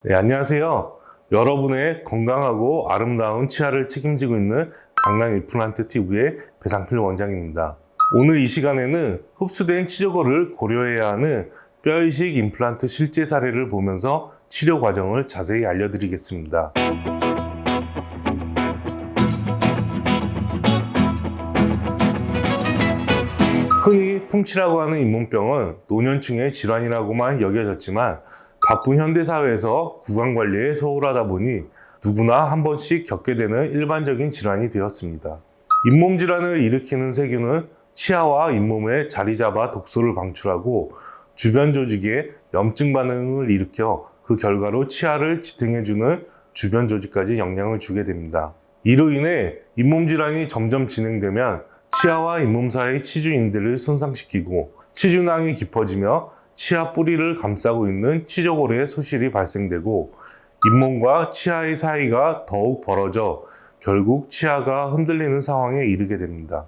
네, 안녕하세요. 여러분의 건강하고 아름다운 치아를 책임지고 있는 강남 임플란트 TV의 배상필 원장입니다. 오늘 이 시간에는 흡수된 치조골을 고려해야 하는 뼈이식 임플란트 실제 사례를 보면서 치료 과정을 자세히 알려드리겠습니다. 흔히 풍치라고 하는 잇몸병은 노년층의 질환이라고만 여겨졌지만 바쁜 현대사회에서 구강관리에 소홀하다 보니 누구나 한 번씩 겪게 되는 일반적인 질환이 되었습니다. 잇몸 질환을 일으키는 세균은 치아와 잇몸에 자리 잡아 독소를 방출하고 주변 조직에 염증 반응을 일으켜 그 결과로 치아를 지탱해주는 주변 조직까지 영향을 주게 됩니다. 이로 인해 잇몸 질환이 점점 진행되면 치아와 잇몸 사이의 치주인대를 손상시키고 치주낭이 깊어지며 치아 뿌리를 감싸고 있는 치조골의 소실이 발생되고 잇몸과 치아의 사이가 더욱 벌어져 결국 치아가 흔들리는 상황에 이르게 됩니다.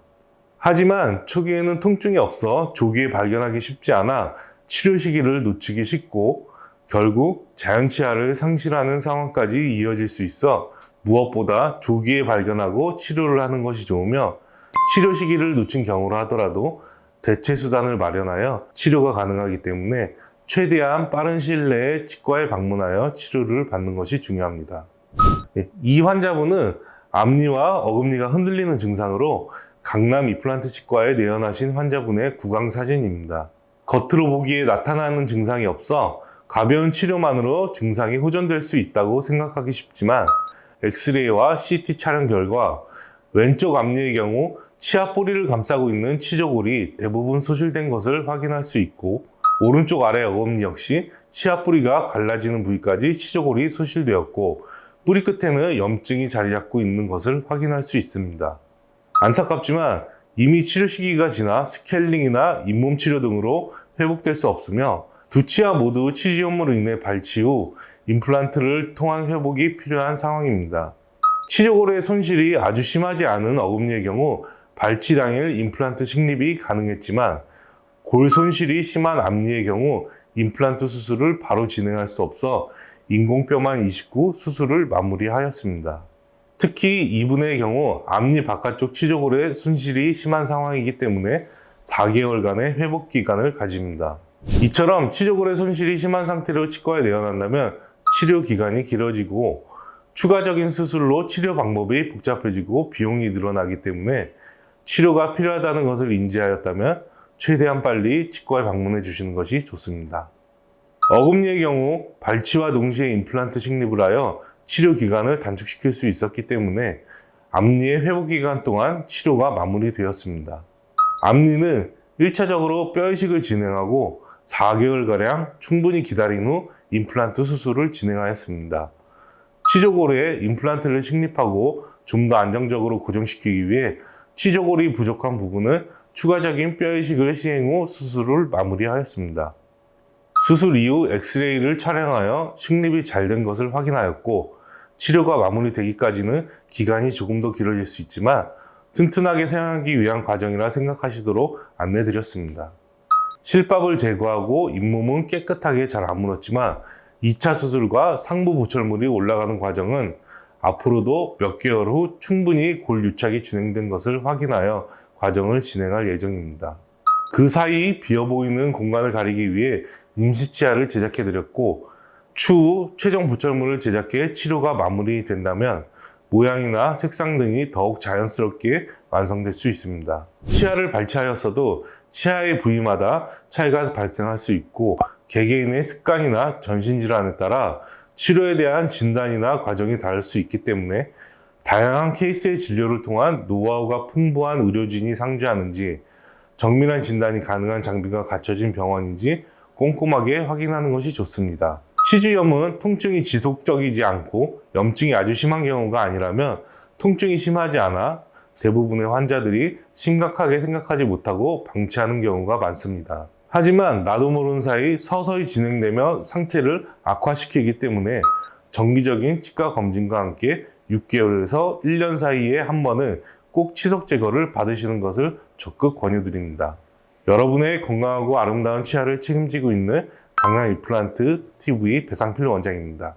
하지만 초기에는 통증이 없어 조기에 발견하기 쉽지 않아 치료 시기를 놓치기 쉽고 결국 자연 치아를 상실하는 상황까지 이어질 수 있어 무엇보다 조기에 발견하고 치료를 하는 것이 좋으며 치료 시기를 놓친 경우라 하더라도 대체 수단을 마련하여 치료가 가능하기 때문에 최대한 빠른 시일 내에 치과에 방문하여 치료를 받는 것이 중요합니다. 이 환자분은 앞니와 어금니가 흔들리는 증상으로 강남 임플란트 치과에 내원하신 환자분의 구강 사진입니다. 겉으로 보기에 나타나는 증상이 없어 가벼운 치료만으로 증상이 호전될 수 있다고 생각하기 쉽지만 엑스레이와 CT 촬영 결과 왼쪽 앞니의 경우 치아 뿌리를 감싸고 있는 치조골이 대부분 소실된 것을 확인할 수 있고 오른쪽 아래 어금니 역시 치아 뿌리가 갈라지는 부위까지 치조골이 소실되었고 뿌리 끝에는 염증이 자리 잡고 있는 것을 확인할 수 있습니다. 안타깝지만 이미 치료 시기가 지나 스케일링이나 잇몸 치료 등으로 회복될 수 없으며 두 치아 모두 치주염으로 인해 발치 후 임플란트를 통한 회복이 필요한 상황입니다. 치조골의 손실이 아주 심하지 않은 어금니의 경우 발치 당일 임플란트 식립이 가능했지만 골 손실이 심한 앞니의 경우 임플란트 수술을 바로 진행할 수 없어 인공뼈만 이식 후 수술을 마무리하였습니다. 특히 이분의 경우 앞니 바깥쪽 치조골의 손실이 심한 상황이기 때문에 4개월간의 회복 기간을 가집니다. 이처럼 치조골의 손실이 심한 상태로 치과에 내원한다면 치료 기간이 길어지고 추가적인 수술로 치료 방법이 복잡해지고 비용이 늘어나기 때문에 치료가 필요하다는 것을 인지하였다면 최대한 빨리 치과에 방문해 주시는 것이 좋습니다. 어금니의 경우 발치와 동시에 임플란트 식립을 하여 치료 기간을 단축시킬 수 있었기 때문에 앞니의 회복 기간 동안 치료가 마무리되었습니다. 앞니는 1차적으로 뼈 이식을 진행하고 4개월가량 충분히 기다린 후 임플란트 수술을 진행하였습니다. 치조골에 임플란트를 식립하고 좀 더 안정적으로 고정시키기 위해 치조골이 부족한 부분은 추가적인 뼈 이식을 시행 후 수술을 마무리하였습니다. 수술 이후 엑스레이를 촬영하여 식립이 잘 된 것을 확인하였고 치료가 마무리되기까지는 기간이 조금 더 길어질 수 있지만 튼튼하게 사용하기 위한 과정이라 생각하시도록 안내드렸습니다. 실밥을 제거하고 잇몸은 깨끗하게 잘 안 물었지만 2차 수술과 상부 보철물이 올라가는 과정은 앞으로도 몇 개월 후 충분히 골 유착이 진행된 것을 확인하여 과정을 진행할 예정입니다. 그 사이 비어 보이는 공간을 가리기 위해 임시치아를 제작해드렸고 추후 최종 보철물을 제작해 치료가 마무리된다면 모양이나 색상 등이 더욱 자연스럽게 완성될 수 있습니다. 치아를 발치하였어도 치아의 부위마다 차이가 발생할 수 있고 개개인의 습관이나 전신질환에 따라 치료에 대한 진단이나 과정이 다를 수 있기 때문에 다양한 케이스의 진료를 통한 노하우가 풍부한 의료진이 상주하는지 정밀한 진단이 가능한 장비가 갖춰진 병원인지 꼼꼼하게 확인하는 것이 좋습니다. 치주염은 통증이 지속적이지 않고 염증이 아주 심한 경우가 아니라면 통증이 심하지 않아 대부분의 환자들이 심각하게 생각하지 못하고 방치하는 경우가 많습니다. 하지만 나도 모르는 사이 서서히 진행되며 상태를 악화시키기 때문에 정기적인 치과 검진과 함께 6개월에서 1년 사이에 한 번은 꼭 치석 제거를 받으시는 것을 적극 권유드립니다. 여러분의 건강하고 아름다운 치아를 책임지고 있는 강남 임플란트 TV 배상필 원장입니다.